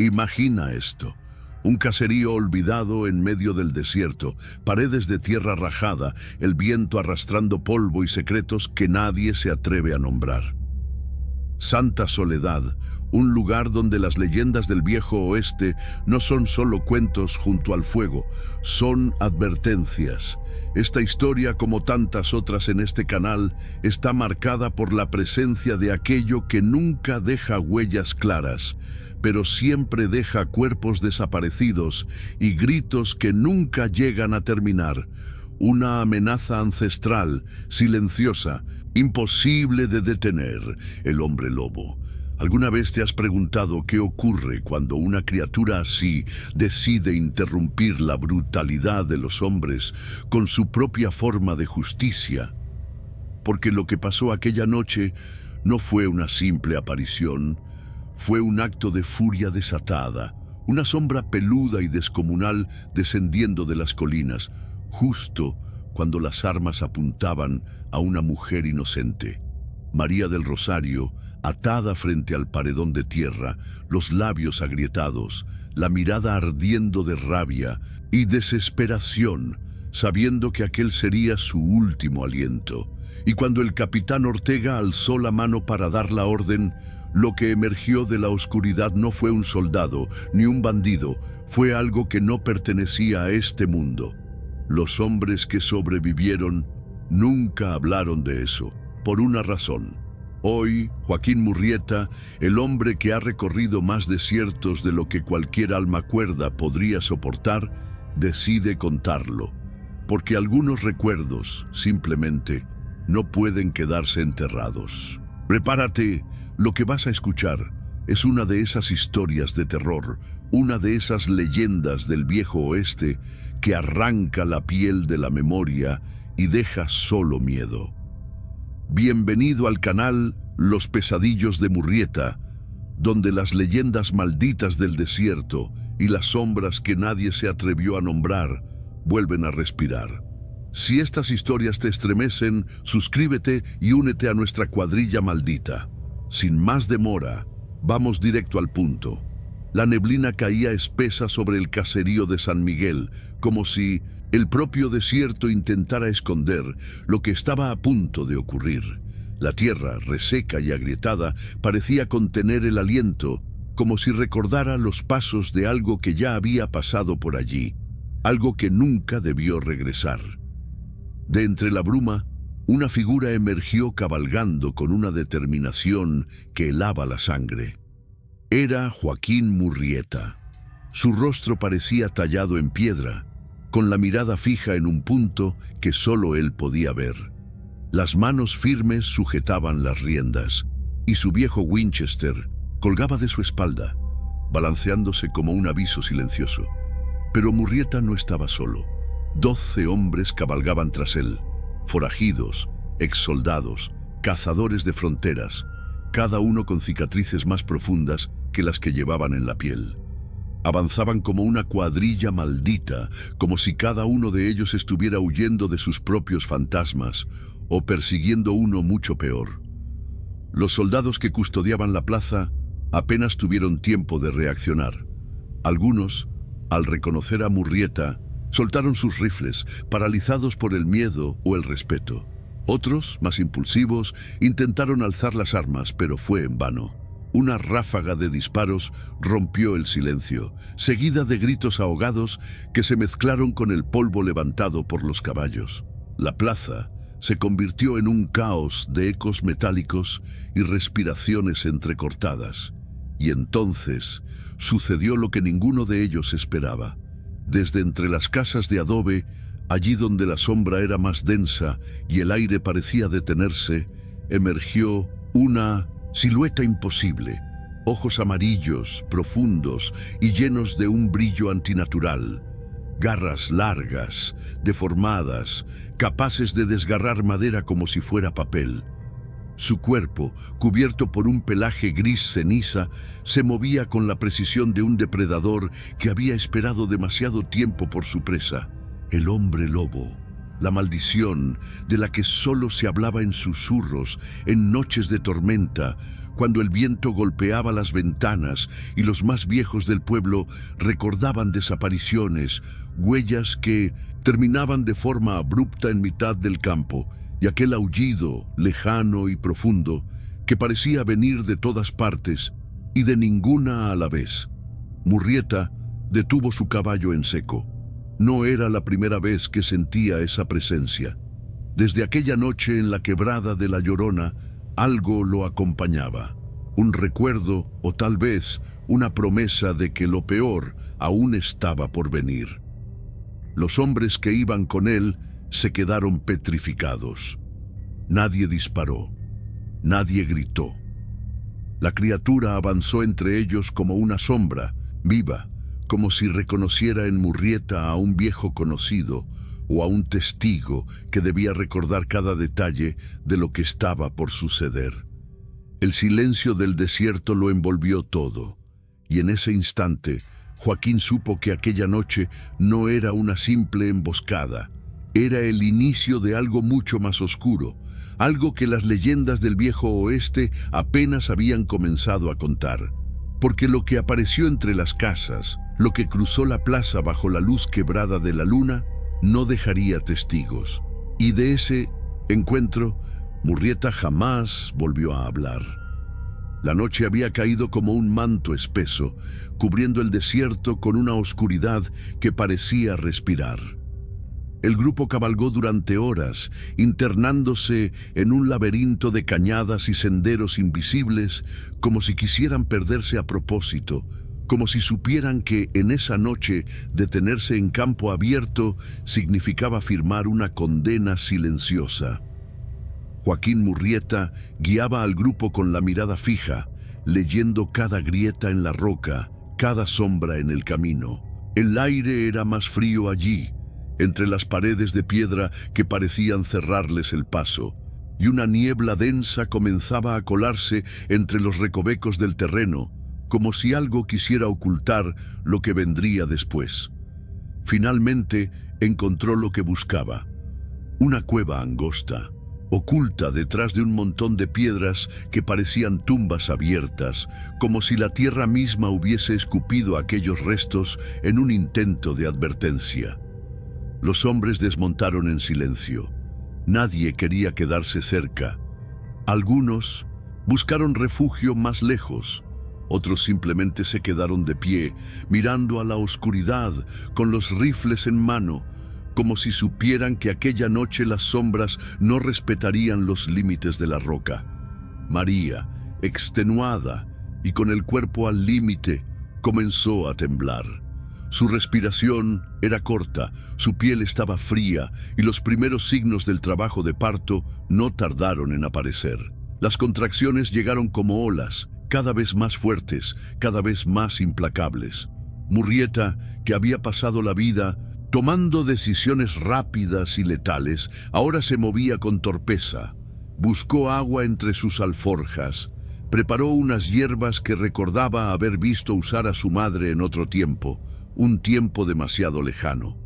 Imagina esto. Un caserío olvidado en medio del desierto, paredes de tierra rajada, el viento arrastrando polvo y secretos que nadie se atreve a nombrar. Santa Soledad, un lugar donde las leyendas del viejo oeste no son solo cuentos junto al fuego, son advertencias. Esta historia, como tantas otras en este canal, está marcada por la presencia de aquello que nunca deja huellas claras, pero siempre deja cuerpos desaparecidos y gritos que nunca llegan a terminar. Una amenaza ancestral, silenciosa, imposible de detener, el hombre lobo. ¿Alguna vez te has preguntado qué ocurre cuando una criatura así decide interrumpir la brutalidad de los hombres con su propia forma de justicia? Porque lo que pasó aquella noche no fue una simple aparición, fue un acto de furia desatada, una sombra peluda y descomunal descendiendo de las colinas, justo cuando las armas apuntaban a una mujer inocente. María del Rosario, atada frente al paredón de tierra, los labios agrietados, la mirada ardiendo de rabia y desesperación, sabiendo que aquel sería su último aliento. Y cuando el capitán Ortega alzó la mano para dar la orden, lo que emergió de la oscuridad no fue un soldado ni un bandido, fue algo que no pertenecía a este mundo. Los hombres que sobrevivieron nunca hablaron de eso, por una razón. Hoy, Joaquín Murrieta, el hombre que ha recorrido más desiertos de lo que cualquier alma cuerda podría soportar, decide contarlo, porque algunos recuerdos, simplemente, no pueden quedarse enterrados. Prepárate, lo que vas a escuchar es una de esas historias de terror, una de esas leyendas del viejo oeste que arranca la piel de la memoria y deja solo miedo. Bienvenido al canal Los Pesadillos de Murrieta, donde las leyendas malditas del desierto y las sombras que nadie se atrevió a nombrar vuelven a respirar. Si estas historias te estremecen, suscríbete y únete a nuestra cuadrilla maldita. Sin más demora, vamos directo al punto. La neblina caía espesa sobre el caserío de San Miguel, como si el propio desierto intentara esconder lo que estaba a punto de ocurrir. La tierra, reseca y agrietada, parecía contener el aliento, como si recordara los pasos de algo que ya había pasado por allí, algo que nunca debió regresar. De entre la bruma, una figura emergió cabalgando con una determinación que helaba la sangre. Era Joaquín Murrieta. Su rostro parecía tallado en piedra, con la mirada fija en un punto que solo él podía ver. Las manos firmes sujetaban las riendas, y su viejo Winchester colgaba de su espalda, balanceándose como un aviso silencioso. Pero Murrieta no estaba solo. 12 hombres cabalgaban tras él, forajidos, exsoldados, cazadores de fronteras, cada uno con cicatrices más profundas que las que llevaban en la piel. Avanzaban como una cuadrilla maldita, como si cada uno de ellos estuviera huyendo de sus propios fantasmas o persiguiendo uno mucho peor. Los soldados que custodiaban la plaza apenas tuvieron tiempo de reaccionar. Algunos, al reconocer a Murrieta, soltaron sus rifles, paralizados por el miedo o el respeto. Otros, más impulsivos, intentaron alzar las armas, pero fue en vano. Una ráfaga de disparos rompió el silencio, seguida de gritos ahogados que se mezclaron con el polvo levantado por los caballos. La plaza se convirtió en un caos de ecos metálicos y respiraciones entrecortadas. Y entonces sucedió lo que ninguno de ellos esperaba. Desde entre las casas de adobe, allí donde la sombra era más densa y el aire parecía detenerse, emergió una silueta imposible, ojos amarillos, profundos y llenos de un brillo antinatural, garras largas, deformadas, capaces de desgarrar madera como si fuera papel. Su cuerpo, cubierto por un pelaje gris ceniza, se movía con la precisión de un depredador que había esperado demasiado tiempo por su presa, el hombre lobo. la maldición de la que solo se hablaba en susurros, en noches de tormenta, cuando el viento golpeaba las ventanas y los más viejos del pueblo recordaban desapariciones, huellas que terminaban de forma abrupta en mitad del campo, y aquel aullido lejano y profundo que parecía venir de todas partes y de ninguna a la vez. Murrieta detuvo su caballo en seco. No era la primera vez que sentía esa presencia. Desde aquella noche en la quebrada de La Llorona, algo lo acompañaba. Un recuerdo o tal vez una promesa de que lo peor aún estaba por venir. Los hombres que iban con él se quedaron petrificados. Nadie disparó. Nadie gritó. La criatura avanzó entre ellos como una sombra, viva, como si reconociera en Murrieta a un viejo conocido o a un testigo que debía recordar cada detalle de lo que estaba por suceder. El silencio del desierto lo envolvió todo, y en ese instante Joaquín supo que aquella noche no era una simple emboscada, era el inicio de algo mucho más oscuro, algo que las leyendas del viejo oeste apenas habían comenzado a contar. Porque lo que apareció entre las casas, lo que cruzó la plaza bajo la luz quebrada de la luna, no dejaría testigos. Y de ese encuentro, Murrieta jamás volvió a hablar. La noche había caído como un manto espeso, cubriendo el desierto con una oscuridad que parecía respirar. El grupo cabalgó durante horas, internándose en un laberinto de cañadas y senderos invisibles, como si quisieran perderse a propósito, como si supieran que en esa noche detenerse en campo abierto significaba firmar una condena silenciosa. Joaquín Murrieta guiaba al grupo con la mirada fija, leyendo cada grieta en la roca, cada sombra en el camino. El aire era más frío allí, entre las paredes de piedra que parecían cerrarles el paso, y una niebla densa comenzaba a colarse entre los recovecos del terreno, como si algo quisiera ocultar lo que vendría después. Finalmente encontró lo que buscaba, una cueva angosta, oculta detrás de un montón de piedras que parecían tumbas abiertas, como si la tierra misma hubiese escupido aquellos restos en un intento de advertencia. Los hombres desmontaron en silencio. Nadie quería quedarse cerca. Algunos buscaron refugio más lejos. Otros simplemente se quedaron de pie, mirando a la oscuridad, con los rifles en mano, como si supieran que aquella noche las sombras no respetarían los límites de la roca. María, extenuada y con el cuerpo al límite, comenzó a temblar. Su respiración era corta, su piel estaba fría y los primeros signos del trabajo de parto no tardaron en aparecer. Las contracciones llegaron como olas, cada vez más fuertes, cada vez más implacables. Murrieta, que había pasado la vida tomando decisiones rápidas y letales, ahora se movía con torpeza. Buscó agua entre sus alforjas, preparó unas hierbas que recordaba haber visto usar a su madre en otro tiempo, un tiempo demasiado lejano.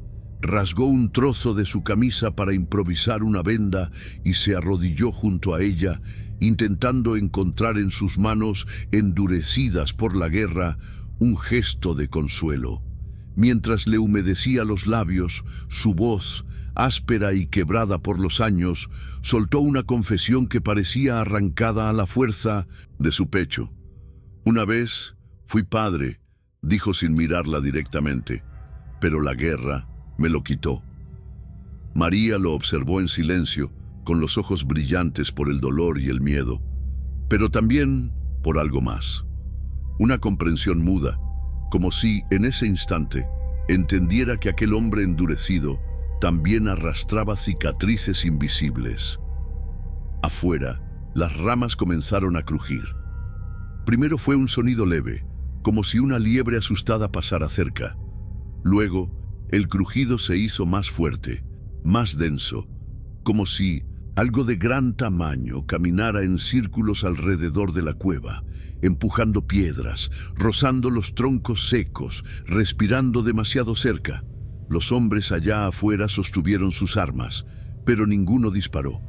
Rasgó un trozo de su camisa para improvisar una venda y se arrodilló junto a ella, intentando encontrar en sus manos, endurecidas por la guerra, un gesto de consuelo. Mientras le humedecía los labios, su voz, áspera y quebrada por los años, soltó una confesión que parecía arrancada a la fuerza de su pecho. Una vez fui padre, dijo sin mirarla directamente, pero la guerra me lo quitó. María lo observó en silencio, con los ojos brillantes por el dolor y el miedo, pero también por algo más. Una comprensión muda, como si en ese instante entendiera que aquel hombre endurecido también arrastraba cicatrices invisibles. Afuera, las ramas comenzaron a crujir. Primero fue un sonido leve, como si una liebre asustada pasara cerca. Luego, el crujido se hizo más fuerte, más denso, como si algo de gran tamaño caminara en círculos alrededor de la cueva, empujando piedras, rozando los troncos secos, respirando demasiado cerca. Los hombres allá afuera sostuvieron sus armas, pero ninguno disparó.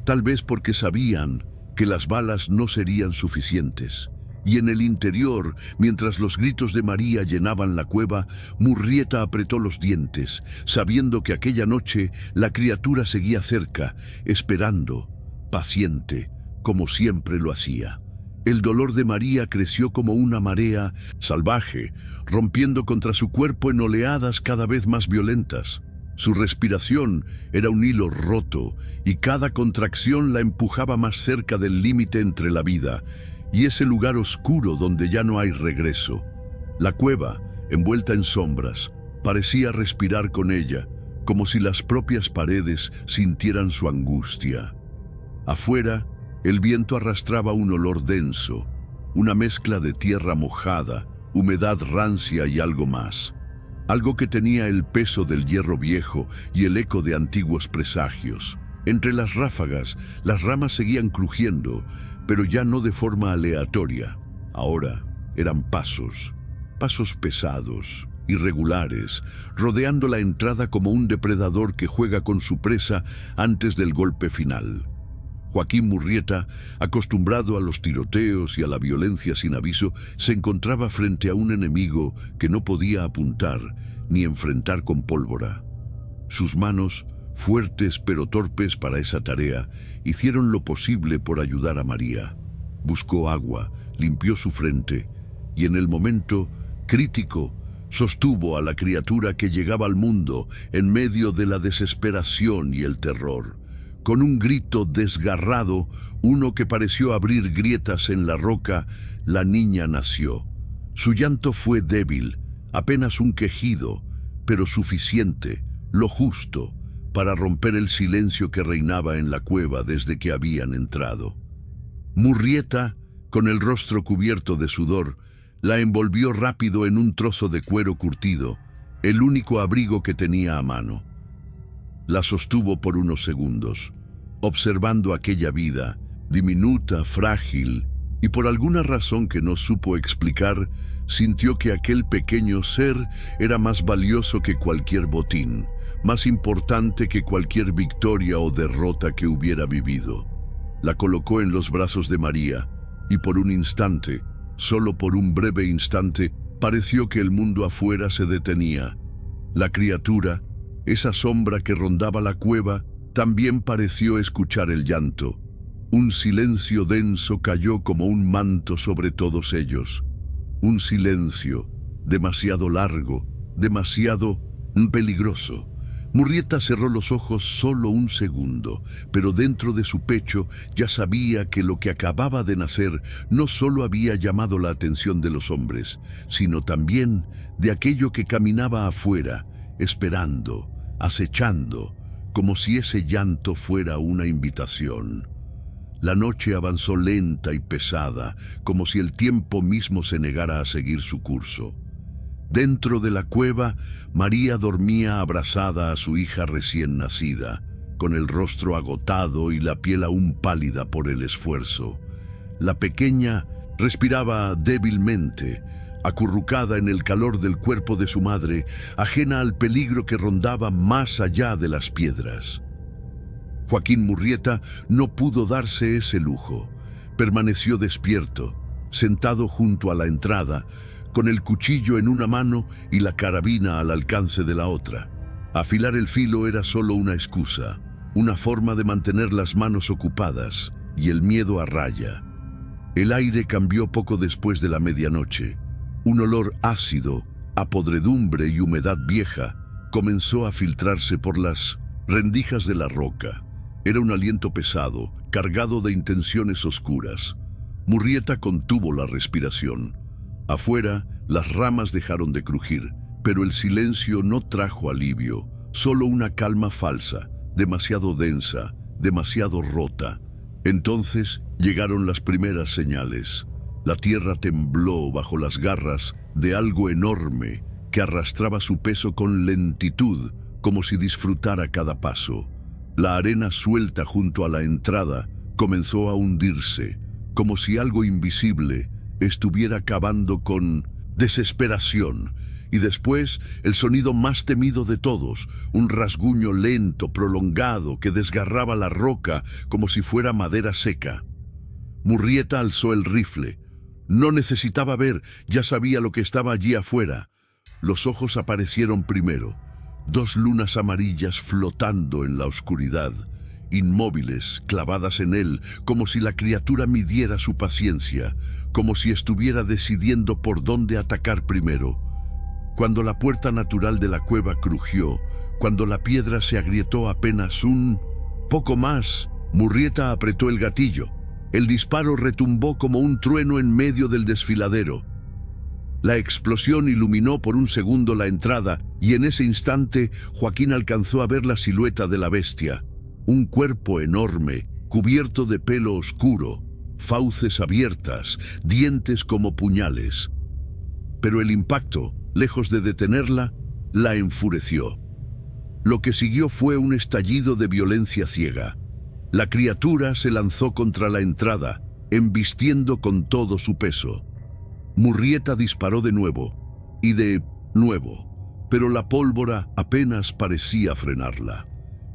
Tal vez porque sabían que las balas no serían suficientes. Y en el interior, mientras los gritos de María llenaban la cueva, Murrieta apretó los dientes, sabiendo que aquella noche la criatura seguía cerca, esperando, paciente, como siempre lo hacía. El dolor de María creció como una marea salvaje, rompiendo contra su cuerpo en oleadas cada vez más violentas. Su respiración era un hilo roto, y cada contracción la empujaba más cerca del límite entre la vida y ese lugar oscuro donde ya no hay regreso. La cueva, envuelta en sombras, parecía respirar con ella, como si las propias paredes sintieran su angustia. Afuera, el viento arrastraba un olor denso, una mezcla de tierra mojada, humedad rancia y algo más. Algo que tenía el peso del hierro viejo y el eco de antiguos presagios. Entre las ráfagas, las ramas seguían crujiendo, pero ya no de forma aleatoria. Ahora eran pasos pesados, irregulares, rodeando la entrada como un depredador que juega con su presa antes del golpe final. Joaquín Murrieta, acostumbrado a los tiroteos y a la violencia sin aviso, se encontraba frente a un enemigo que no podía apuntar ni enfrentar con pólvora. Sus manos, fuertes pero torpes para esa tarea, hicieron lo posible por ayudar a María. Buscó agua, limpió su frente y en el momento crítico sostuvo a la criatura que llegaba al mundo en medio de la desesperación y el terror. Con un grito desgarrado, uno que pareció abrir grietas en la roca, la niña nació. Su llanto fue débil, apenas un quejido, pero suficiente, lo justo, para romper el silencio que reinaba en la cueva desde que habían entrado. Murrieta, con el rostro cubierto de sudor, la envolvió rápido en un trozo de cuero curtido, el único abrigo que tenía a mano. La sostuvo por unos segundos, observando aquella vida, diminuta, frágil, y por alguna razón que no supo explicar, sintió que aquel pequeño ser era más valioso que cualquier botín, más importante que cualquier victoria o derrota que hubiera vivido. La colocó en los brazos de María, y por un instante, solo por un breve instante, pareció que el mundo afuera se detenía. La criatura, esa sombra que rondaba la cueva, también pareció escuchar el llanto. Un silencio denso cayó como un manto sobre todos ellos. Un silencio demasiado largo, demasiado peligroso. Murrieta cerró los ojos solo un segundo, pero dentro de su pecho ya sabía que lo que acababa de nacer no solo había llamado la atención de los hombres, sino también de aquello que caminaba afuera, esperando, acechando, como si ese llanto fuera una invitación. La noche avanzó lenta y pesada, como si el tiempo mismo se negara a seguir su curso. Dentro de la cueva, María dormía abrazada a su hija recién nacida, con el rostro agotado y la piel aún pálida por el esfuerzo. La pequeña respiraba débilmente, acurrucada en el calor del cuerpo de su madre, ajena al peligro que rondaba más allá de las piedras. Joaquín Murrieta no pudo darse ese lujo. Permaneció despierto, sentado junto a la entrada, con el cuchillo en una mano y la carabina al alcance de la otra. Afilar el filo era solo una excusa, una forma de mantener las manos ocupadas y el miedo a raya. El aire cambió poco después de la medianoche. Un olor ácido, a podredumbre y humedad vieja, comenzó a filtrarse por las rendijas de la roca. Era un aliento pesado, cargado de intenciones oscuras. Murrieta contuvo la respiración. Afuera, las ramas dejaron de crujir, pero el silencio no trajo alivio, solo una calma falsa, demasiado densa, demasiado rota. Entonces llegaron las primeras señales. La tierra tembló bajo las garras de algo enorme que arrastraba su peso con lentitud, como si disfrutara cada paso. La arena suelta junto a la entrada comenzó a hundirse, como si algo invisible estuviera cavando con desesperación, Y después, el sonido más temido de todos, un rasguño lento, prolongado, que desgarraba la roca como si fuera madera seca. Murrieta alzó el rifle. No necesitaba ver, ya sabía lo que estaba allí afuera. Los ojos aparecieron primero, 2 lunas amarillas flotando en la oscuridad, inmóviles, clavadas en él, como si la criatura midiera su paciencia, como si estuviera decidiendo por dónde atacar primero. Cuando la puerta natural de la cueva crujió, cuando la piedra se agrietó apenas un poco más, Murrieta apretó el gatillo. El disparo retumbó como un trueno en medio del desfiladero. La explosión iluminó por un segundo la entrada y en ese instante Joaquín alcanzó a ver la silueta de la bestia. Un cuerpo enorme, cubierto de pelo oscuro, fauces abiertas, dientes como puñales. Pero el impacto, lejos de detenerla, la enfureció. Lo que siguió fue un estallido de violencia ciega. La criatura se lanzó contra la entrada, embistiendo con todo su peso. Murrieta disparó de nuevo, y de nuevo, pero la pólvora apenas parecía frenarla.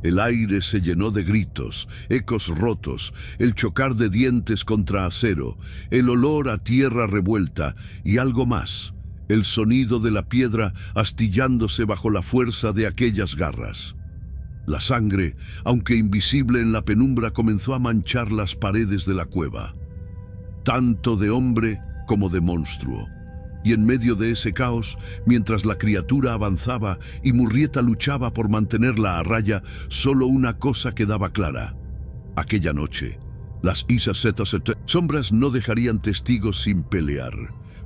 El aire se llenó de gritos, ecos rotos, el chocar de dientes contra acero, el olor a tierra revuelta y algo más, el sonido de la piedra astillándose bajo la fuerza de aquellas garras. La sangre, aunque invisible en la penumbra, comenzó a manchar las paredes de la cueva, tanto de hombre como de monstruo. Y en medio de ese caos, mientras la criatura avanzaba y Murrieta luchaba por mantenerla a raya, solo una cosa quedaba clara. Aquella noche, las sombras no dejarían testigos sin pelear.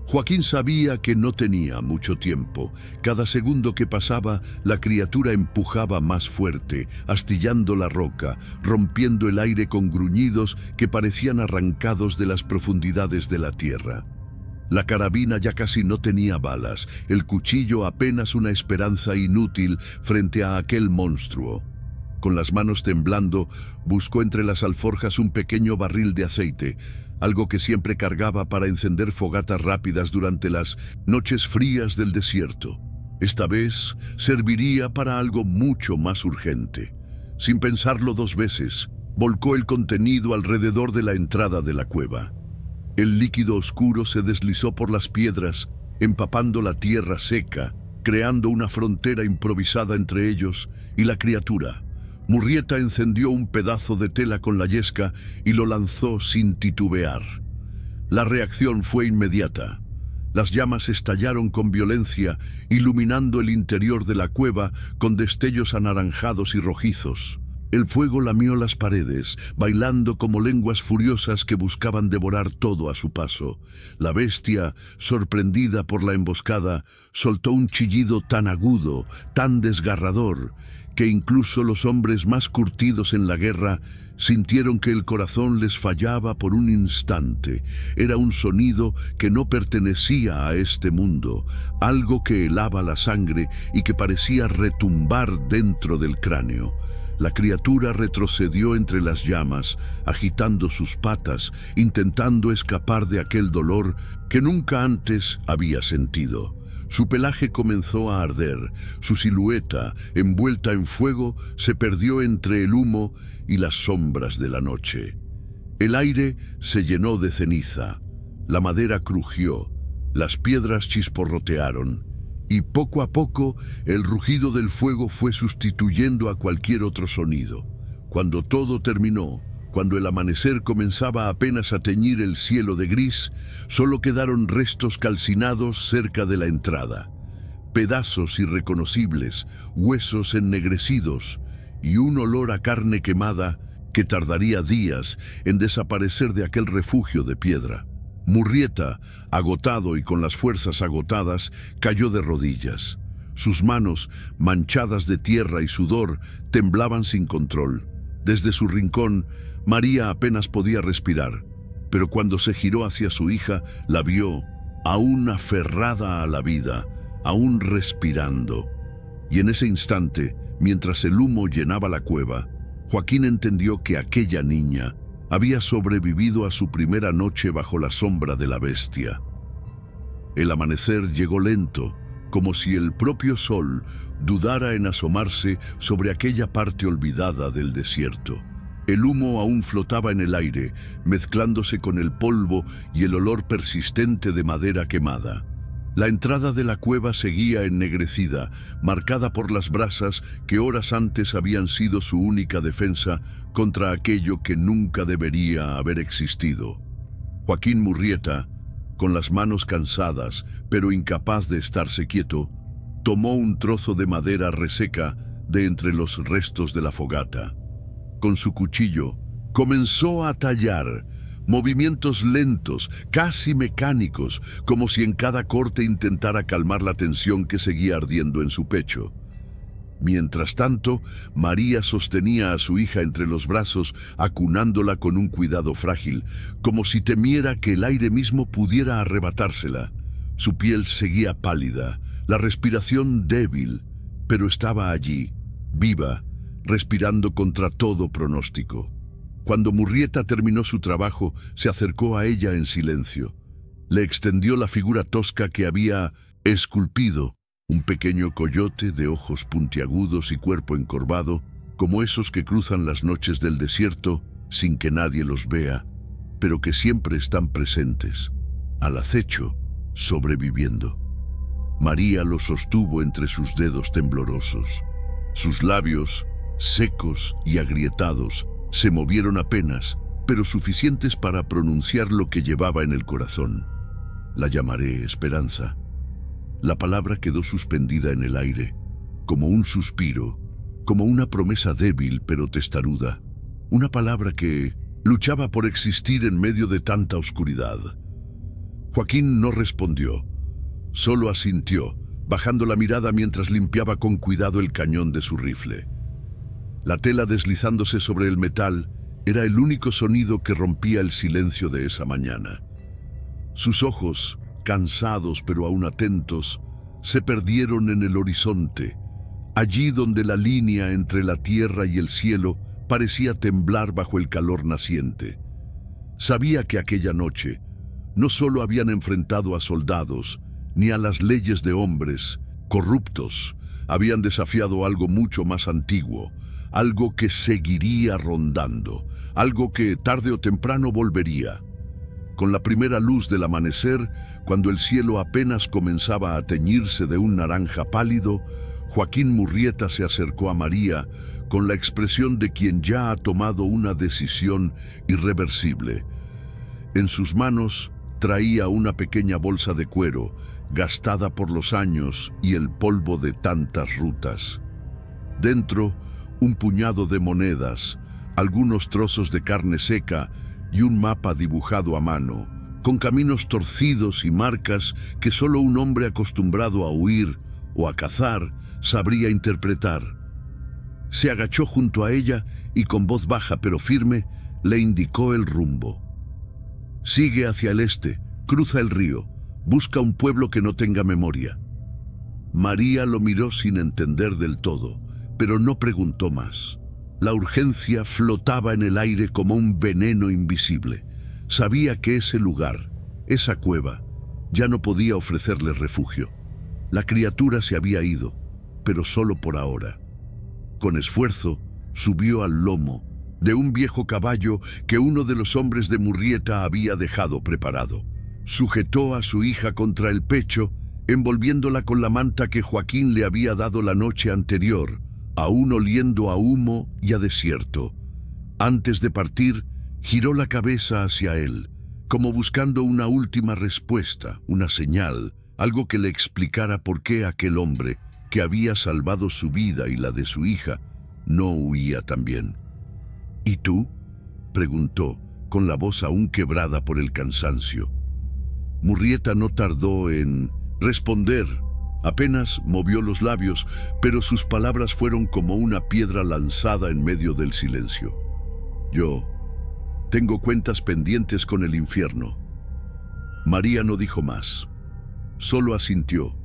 Joaquín sabía que no tenía mucho tiempo. Cada segundo que pasaba, la criatura empujaba más fuerte, astillando la roca, rompiendo el aire con gruñidos que parecían arrancados de las profundidades de la tierra. La carabina ya casi no tenía balas, el cuchillo apenas una esperanza inútil frente a aquel monstruo. Con las manos temblando, buscó entre las alforjas un pequeño barril de aceite, algo que siempre cargaba para encender fogatas rápidas durante las noches frías del desierto. Esta vez serviría para algo mucho más urgente. Sin pensarlo 2 veces, volcó el contenido alrededor de la entrada de la cueva. El líquido oscuro se deslizó por las piedras, empapando la tierra seca, creando una frontera improvisada entre ellos y la criatura. Murrieta encendió un pedazo de tela con la yesca y lo lanzó sin titubear. La reacción fue inmediata. Las llamas estallaron con violencia, iluminando el interior de la cueva con destellos anaranjados y rojizos. El fuego lamió las paredes, bailando como lenguas furiosas que buscaban devorar todo a su paso. La bestia, sorprendida por la emboscada, soltó un chillido tan agudo, tan desgarrador, que incluso los hombres más curtidos en la guerra sintieron que el corazón les fallaba por un instante. Era un sonido que no pertenecía a este mundo, algo que helaba la sangre y que parecía retumbar dentro del cráneo. La criatura retrocedió entre las llamas, agitando sus patas, intentando escapar de aquel dolor que nunca antes había sentido. Su pelaje comenzó a arder, su silueta, envuelta en fuego, se perdió entre el humo y las sombras de la noche. El aire se llenó de ceniza, la madera crujió, las piedras chisporrotearon, y poco a poco el rugido del fuego fue sustituyendo a cualquier otro sonido. Cuando todo terminó, cuando el amanecer comenzaba apenas a teñir el cielo de gris, solo quedaron restos calcinados cerca de la entrada. Pedazos irreconocibles, huesos ennegrecidos y un olor a carne quemada que tardaría días en desaparecer de aquel refugio de piedra. Murrieta, agotado y con las fuerzas agotadas, cayó de rodillas. Sus manos, manchadas de tierra y sudor, temblaban sin control. Desde su rincón, María apenas podía respirar, pero cuando se giró hacia su hija, la vio, aún aferrada a la vida, aún respirando. Y en ese instante, mientras el humo llenaba la cueva, Joaquín entendió que aquella niña había sobrevivido a su primera noche bajo la sombra de la bestia. El amanecer llegó lento, como si el propio sol dudara en asomarse sobre aquella parte olvidada del desierto. El humo aún flotaba en el aire, mezclándose con el polvo y el olor persistente de madera quemada. La entrada de la cueva seguía ennegrecida, marcada por las brasas que horas antes habían sido su única defensa contra aquello que nunca debería haber existido. Joaquín Murrieta, con las manos cansadas, pero incapaz de estarse quieto, tomó un trozo de madera reseca de entre los restos de la fogata. Con su cuchillo, comenzó a tallar, movimientos lentos, casi mecánicos, como si en cada corte intentara calmar la tensión que seguía ardiendo en su pecho. Mientras tanto, María sostenía a su hija entre los brazos, acunándola con un cuidado frágil, como si temiera que el aire mismo pudiera arrebatársela. Su piel seguía pálida, la respiración débil, pero estaba allí, viva, respirando contra todo pronóstico. Cuando Murrieta terminó su trabajo, se acercó a ella en silencio. Le extendió la figura tosca que había esculpido, un pequeño coyote de ojos puntiagudos y cuerpo encorvado, como esos que cruzan las noches del desierto sin que nadie los vea, pero que siempre están presentes, al acecho, sobreviviendo. María lo sostuvo entre sus dedos temblorosos. Sus labios, secos y agrietados, se movieron apenas, pero suficientes para pronunciar lo que llevaba en el corazón. La llamaré Esperanza. La palabra quedó suspendida en el aire, como un suspiro, como una promesa débil pero testaruda. Una palabra que luchaba por existir en medio de tanta oscuridad. Joaquín no respondió, solo asintió, bajando la mirada mientras limpiaba con cuidado el cañón de su rifle. La tela deslizándose sobre el metal era el único sonido que rompía el silencio de esa mañana. Sus ojos, cansados pero aún atentos, se perdieron en el horizonte, allí donde la línea entre la tierra y el cielo parecía temblar bajo el calor naciente. Sabía que aquella noche no solo habían enfrentado a soldados, ni a las leyes de hombres corruptos, habían desafiado algo mucho más antiguo, algo que seguiría rondando, algo que tarde o temprano volvería. Con la primera luz del amanecer, cuando el cielo apenas comenzaba a teñirse de un naranja pálido, Joaquín Murrieta se acercó a María con la expresión de quien ya ha tomado una decisión irreversible. En sus manos traía una pequeña bolsa de cuero, gastada por los años y el polvo de tantas rutas. Dentro, un puñado de monedas, algunos trozos de carne seca y un mapa dibujado a mano, con caminos torcidos y marcas que solo un hombre acostumbrado a huir o a cazar sabría interpretar. Se agachó junto a ella y con voz baja pero firme le indicó el rumbo. Sigue hacia el este, cruza el río, busca un pueblo que no tenga memoria. María lo miró sin entender del todo, pero no preguntó más. La urgencia flotaba en el aire como un veneno invisible. Sabía que ese lugar, esa cueva, ya no podía ofrecerle refugio. La criatura se había ido, pero solo por ahora. Con esfuerzo, subió al lomo de un viejo caballo que uno de los hombres de Murrieta había dejado preparado. Sujetó a su hija contra el pecho, envolviéndola con la manta que Joaquín le había dado la noche anterior, aún oliendo a humo y a desierto. Antes de partir, giró la cabeza hacia él, como buscando una última respuesta, una señal, algo que le explicara por qué aquel hombre, que había salvado su vida y la de su hija, no huía también. ¿Y tú?, preguntó, con la voz aún quebrada por el cansancio. Murrieta no tardó en responder. Apenas movió los labios, pero sus palabras fueron como una piedra lanzada en medio del silencio. Yo tengo cuentas pendientes con el infierno. María no dijo más. Solo asintió,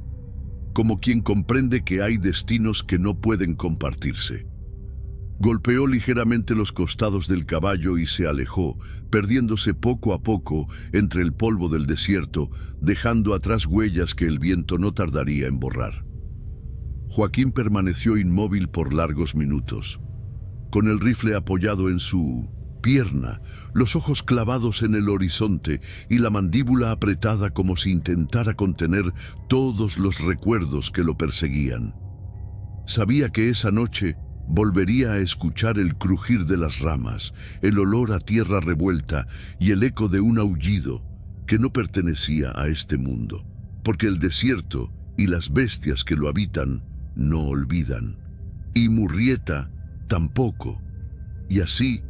como quien comprende que hay destinos que no pueden compartirse. Golpeó ligeramente los costados del caballo y se alejó, perdiéndose poco a poco entre el polvo del desierto, dejando atrás huellas que el viento no tardaría en borrar. Joaquín permaneció inmóvil por largos minutos, con el rifle apoyado en su pierna, los ojos clavados en el horizonte y la mandíbula apretada como si intentara contener todos los recuerdos que lo perseguían. Sabía que esa noche volvería a escuchar el crujir de las ramas, el olor a tierra revuelta y el eco de un aullido que no pertenecía a este mundo, porque el desierto y las bestias que lo habitan no olvidan, y Murrieta tampoco. Y así,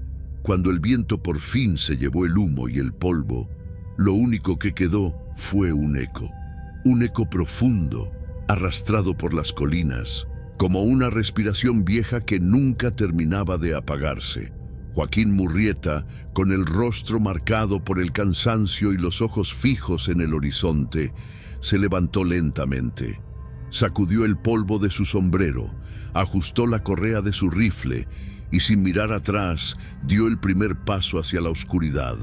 cuando el viento por fin se llevó el humo y el polvo, lo único que quedó fue un eco profundo, arrastrado por las colinas, como una respiración vieja que nunca terminaba de apagarse. Joaquín Murrieta, con el rostro marcado por el cansancio y los ojos fijos en el horizonte, se levantó lentamente. Sacudió el polvo de su sombrero, ajustó la correa de su rifle y sin mirar atrás dio el primer paso hacia la oscuridad.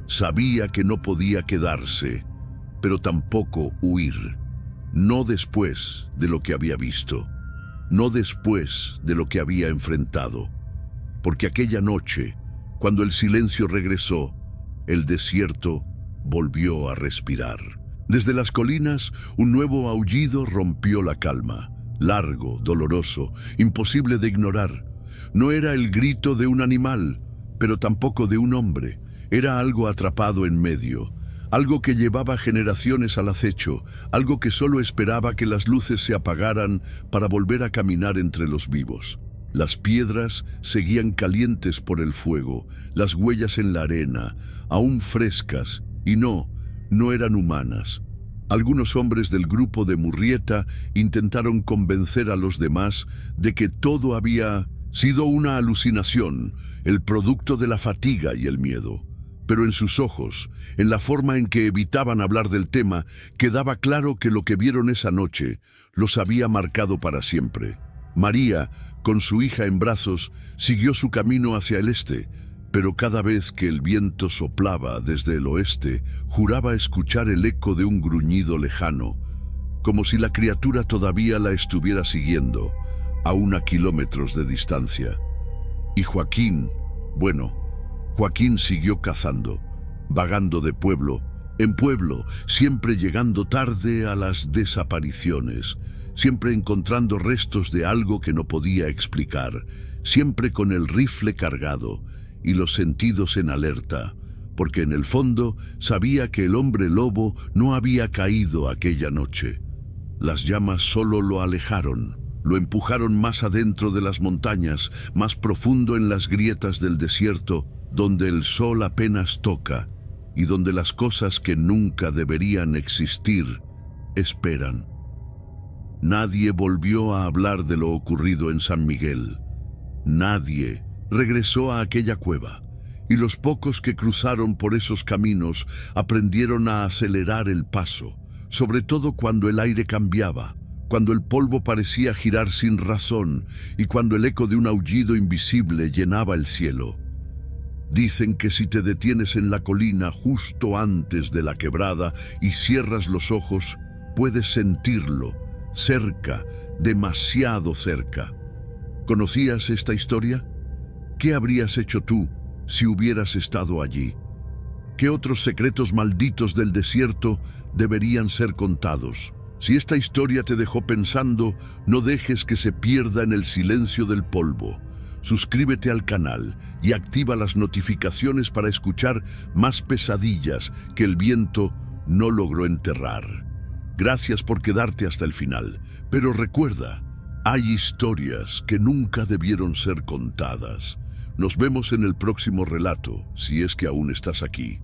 Sabía que no podía quedarse, pero tampoco huir. No después de lo que había visto, no después de lo que había enfrentado, porque aquella noche, cuando el silencio regresó, el desierto volvió a respirar. Desde las colinas, un nuevo aullido rompió la calma, largo, doloroso, imposible de ignorar. No era el grito de un animal, pero tampoco de un hombre. Era algo atrapado en medio, algo que llevaba generaciones al acecho, algo que solo esperaba que las luces se apagaran para volver a caminar entre los vivos. Las piedras seguían calientes por el fuego, las huellas en la arena, aún frescas, y no eran humanas. Algunos hombres del grupo de Murrieta intentaron convencer a los demás de que todo había sido una alucinación, el producto de la fatiga y el miedo. Pero en sus ojos, en la forma en que evitaban hablar del tema, quedaba claro que lo que vieron esa noche los había marcado para siempre. María, con su hija en brazos, siguió su camino hacia el este, pero cada vez que el viento soplaba desde el oeste, juraba escuchar el eco de un gruñido lejano, como si la criatura todavía la estuviera siguiendo, aún a kilómetros de distancia. Y Joaquín siguió cazando, vagando de pueblo en pueblo, siempre llegando tarde a las desapariciones, siempre encontrando restos de algo que no podía explicar, siempre con el rifle cargado y los sentidos en alerta, porque en el fondo sabía que el hombre lobo no había caído aquella noche. Las llamas solo lo alejaron, lo empujaron más adentro de las montañas, más profundo en las grietas del desierto, donde el sol apenas toca y donde las cosas que nunca deberían existir esperan. Nadie volvió a hablar de lo ocurrido en San Miguel. Nadie regresó a aquella cueva, y los pocos que cruzaron por esos caminos aprendieron a acelerar el paso, sobre todo cuando el aire cambiaba, cuando el polvo parecía girar sin razón y cuando el eco de un aullido invisible llenaba el cielo. Dicen que si te detienes en la colina justo antes de la quebrada y cierras los ojos, puedes sentirlo, cerca, demasiado cerca. ¿Conocías esta historia? ¿Qué habrías hecho tú si hubieras estado allí? ¿Qué otros secretos malditos del desierto deberían ser contados? Si esta historia te dejó pensando, no dejes que se pierda en el silencio del polvo. Suscríbete al canal y activa las notificaciones para escuchar más pesadillas que el viento no logró enterrar. Gracias por quedarte hasta el final, pero recuerda, hay historias que nunca debieron ser contadas. Nos vemos en el próximo relato, si es que aún estás aquí.